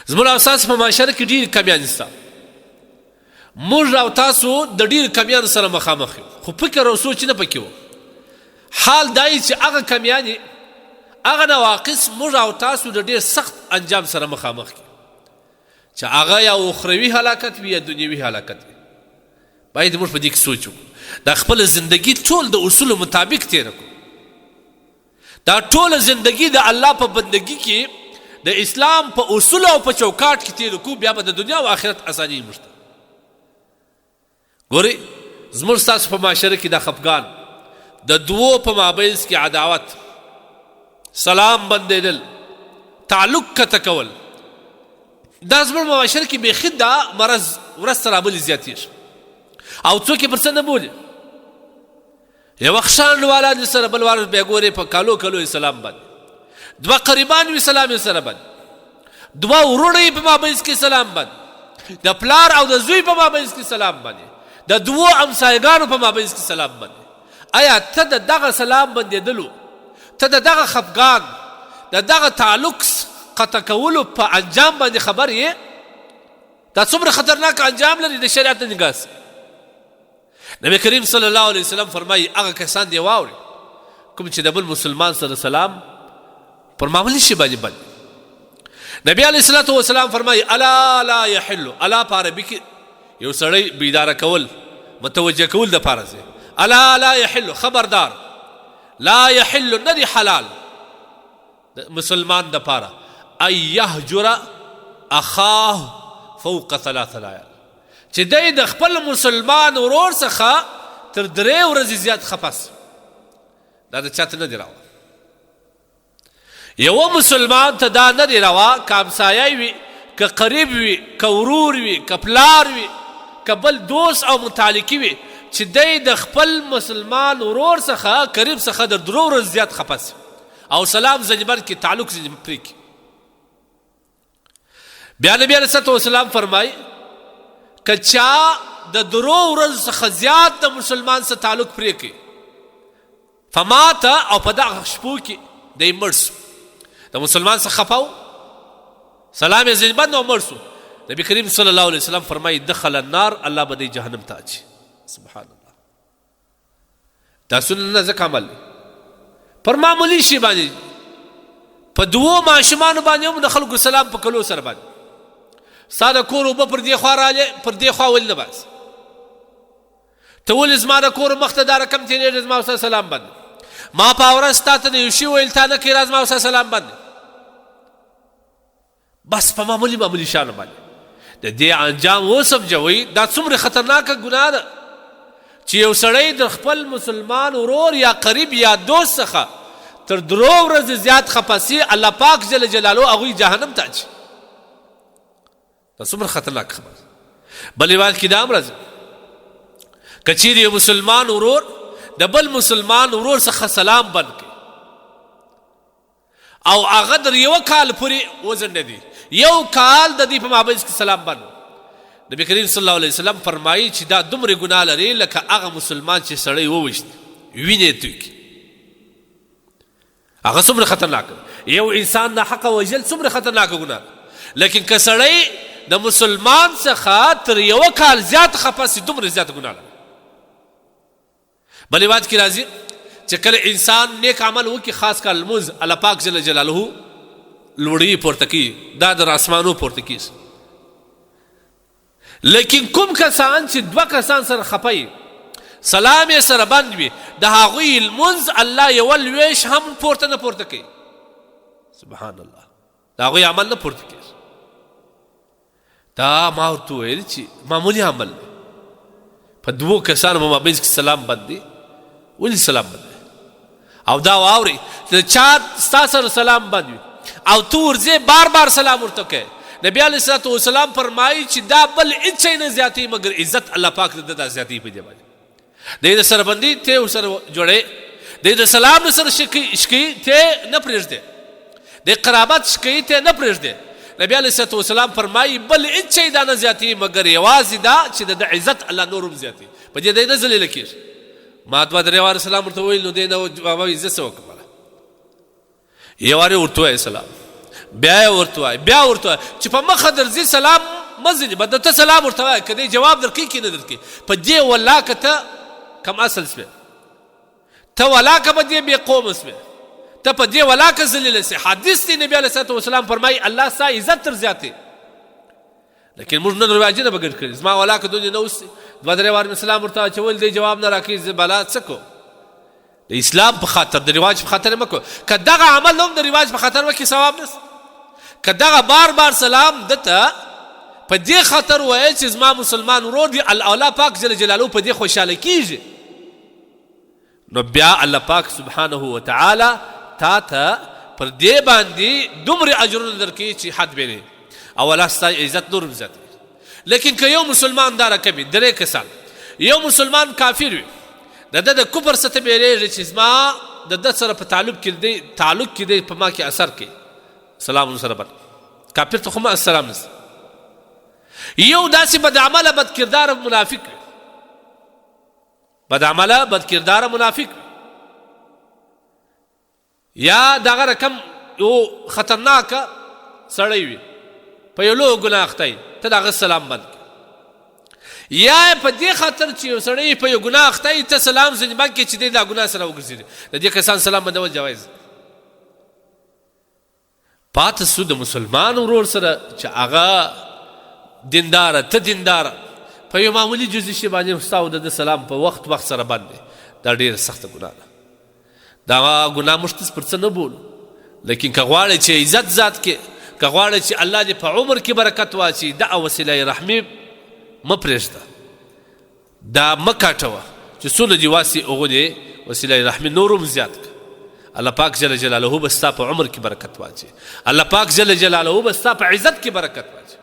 زموږ او ستاسو په معاشره کې ډېرې کمیانې شته. موږ او تاسو د ډېرو کمیانو سره مخامخ یو، خو فکر او سوچ نه پکې و. حال دا یې چې هغه کمیانې، هغه نواقص موږ او تاسو د ډېر سخت انجام سره مخامخ کړي، چې هغه یا اخروي هلاکت وي یا دنیوي هلاکت وي. باید موږ په دې کې سوچ وکړو. دا خپله زندګي ټول د اصولو مطابق تېره کړو. دا ټوله زندګي د الله په بندګي کې د اسلام په اصولو او په چوکاټ کې تېره کړو، بیا به د دنیا او آخرت اساني موږ ته. ګورئ زموږ ستاسو په معاشره کې دا خفګان، د دوو په مابینځ کې عداوت، سلام بندېدل، تعلق قطع کول، دا زموږ معاشره کې بیخي دا مرض ورځ تر بلې زیاتېږي او څوک یې پر څه نه بولي. یو ښه انډواله دې سره بل وار بیا ګورې په کالو کالو یې سلام باندې، دوه قریبان وي سلام یې سره باندې، دوه وروڼه یې په مابینځ کې سلام باندې، د پلار او د زوی په مابینځ کې سلام باندې، د دوو همسایګانو په مابینځ کې سلام باندې. آیا ته د دغه سلام بندېدلو، ته د دغه خفګان، د دغه تعلق قطع کولو په انجام باندې خبر یې؟ دا څومره خطرناک انجام لري د شریعت د نګاه سره. نبی کریم صلی الله علیه وسلم فرمایي هغه کسان دې واوري کوم چې د بل مسلمان سره سلام پر معمولي شي باندې بند. نبی علیه الصلاة والسلام فرمایي الا لا یحل، الا په عربي کې یو سړی بیداره کول، متوجه کول د پاره دی. الا لا یحل، خبردار، لا یحل ندی حلال مسلمان د پاره ان یهجر اخاه فوق 3 لیال، چې دی د خپل مسلمان ورور څخه تر 3 ورځې زیات خفس. دا د چاته نه دی روا. یو مسلمان ته دا نه دی روا، که همسایه وي، که قریب وي، که ورور وي، که پلار وي، که بل دوست او متعلقي وي، چې دی د خپل مسلمان ورور څخه قریب څخه د 3 ورځې زیات خفس او سلام ځنې بند کړي، تعلق ځنې پرې کړي. بیا نبی علیه الصلاة والسلام فرمایي که چا د 3 ورځو څخه زیات د مسلمان سره تعلق پرې کړي، فمات، او په دغه شپو کې دی مړ سو، د مسلمان څخه خفه و، سلام یې ځنې بند او مړ سو، نبی کریم صلی الله علیه وسلم فرمایي دخل النار، الله به دی جهنم ته اچي. سبحان الله. دا سنت نه ځکه عمل پر معمولي شي باندې، په 2 ماشومانو باندې هم د خلکو سلام په کلو سره باندې، ستا د کور اوبه پر دې خوا راغلې، پر دې خوا ولې نه باسې، ته ولې زما د کور مخ ته دا رقم تېرېږي، زما ورسره سلام باندې، ما په ورځ تا ته د یو شي ویل تا نه کوې، را زما ورسره سلام باندې. بس په معمولي شانو باندې د دې انجام وسمجوئ. دا څومره خطرناکه ګناه ده چې یو سړی د خپل مسلمان ورور یا قریب یا دوست څخه تر 3 ورځې زیات خفسي، الله پاک جل جلاله هغوی جهنم ته اچي. دا څومره خطرناک خبر. بل روایت کې دا هم راځي که چیرې یو مسلمان ورور د بل مسلمان ورور څخه سلام بند کړي او هغه در 1 کال پورې وځنډېدي، 1 کال د دې په مابینځ کې سلام بند، نبی کریم صلی الله علیه وسلم فرمایي چې دا دومره ګناه لري لکه هغه مسلمان چې سړی ووژني، وینې یې توی کړي. هغه څومره خطرناک، یو انسان ناحقه وژل څومره خطرناکه ګناه. لیکن که سړی د مسلمان څخه تر 1 کال زیات خفه سي، دومره زیات ګناه لري. بل روایت کې راځي چې کله انسان نیک عمل وکړي، خاص کار لمونځ، الله پاک جل جلاله لوړي پورته کوي، دا در اسمانو پورته کیږي. لیکن کوم کسان چې 2 کسان سره خفه وي، سلام یې سره بند وي، د هغوی لمونځ الله یو لویش هم پورته نه پورته کوي. سبحان الله. د هغوی عمل نه پورته کیږي. دا ما ورته ویل چې معمولي عمل دی، په 2 کسانو په مابینځ کې سلام بند دی. ولې سلام بند دی؟ او دا واورئ چې چا ستا سره سلام بند وي او ته ورځې بار بار سلام ورته کوې، نبی علیه الصلاة والسلام فرمایي چې دا بل هېڅ شی نه زیاتوي مګر عزت الله پاک د ده دا زیاتوي په دې باندې. دی د سره بندي ته ورسره جوړې، دی د سلام نه سره شکوي ته نه پرېږدې، د قرابت شکوي ته نه پرېږدې. نبی علیه الصلاة والسلام فرمایي بل هېڅ شی دا نه زیاتوي مګر یوازې دا چې د عزت الله نور هم زیاتوي، په دې دی نه ذلیله کېږي. ما 2-3 واره سلام ورته ویل، نو دی نه وایي زه څه وکړم، یو وارې ورته وایه سلام، بیا ورته وای چې په مخه درځي سلام مزني بده ته سلام ورته وای کدی جواب درکې کې نه درکې په دې والله کته کم اصل سمه ته ولا که په دې بې قوم سمه ته په دې ولا که ذلیل سي حدیث دی نبی علیه الصلاه والسلام فرمای الله ستا عزت تر زیاتې لیکن موږ نن رواجونه به ګډ کړي زما ولا که دونې نه اوسي دوه درې وار مې سلام ورته اچول دی جواب نه راکوي زه بلا څه کوم د اسلام په خاطر د رواج په خاطر مه کوه که دغه عمل هم د رواج په خاطر وکړي ثواب نشته که دغه بار سلام دته په دې خاطر وایي چې زما مسلمان ورور دی الله پاک جل جلاله په دې خوشحاله کیږي نو بیا الله پاک سبحانه وتعالی تا ته پر دې باندې دومره اجرونه درکوي چې حد به نه او الله ستا عزت نور زیاتوي لیکن که یو مسلمان دا رقمي درې کسان یو مسلمان کافر وي د ده د کفر څخه ته بیریږي چې زما د ده سره په تعلق کې دی په ما کې اثر کوي سلام سره بد کافر ته خو ما السلام نسته یو داسې بدعمله بدکرداره منافق وي بدعمله بدکرداره منافق یا دغه رقم یو خطرناکه سړی وي په یو لوی ګناه اخته ته د هغه سلام بند یا په دې خاطر چې یو سړی په یو ګناه اخته ته سلام ځینې بند کړي چې دی دا ګناه سره وګرځېدي د دې کسان سلام بندول جایز پاتې سو د مسلمان ورور سره چې هغه دینداره ته دینداره په یو معمولي جزي شي باندې ستا او د سلام په وخت سره بند دی دا ډېره سخته ګناه ده دا ګناه موږ ته پر څه نه بولو لیکن که غواړئ چې عزت ذات کې که غواړئ چې الله دې په عمر کې برکت واچي دغه وسیله رحمي مه پرېږده دا مه کاټوه چې څونه دې واسي هغو دې وسیله رحمي نور هم زیات کړه الله پاک جل جلاله به ستا په عمر کې برکت واچي الله پاک جل جلاله به ستا په عزت کې برکت واچي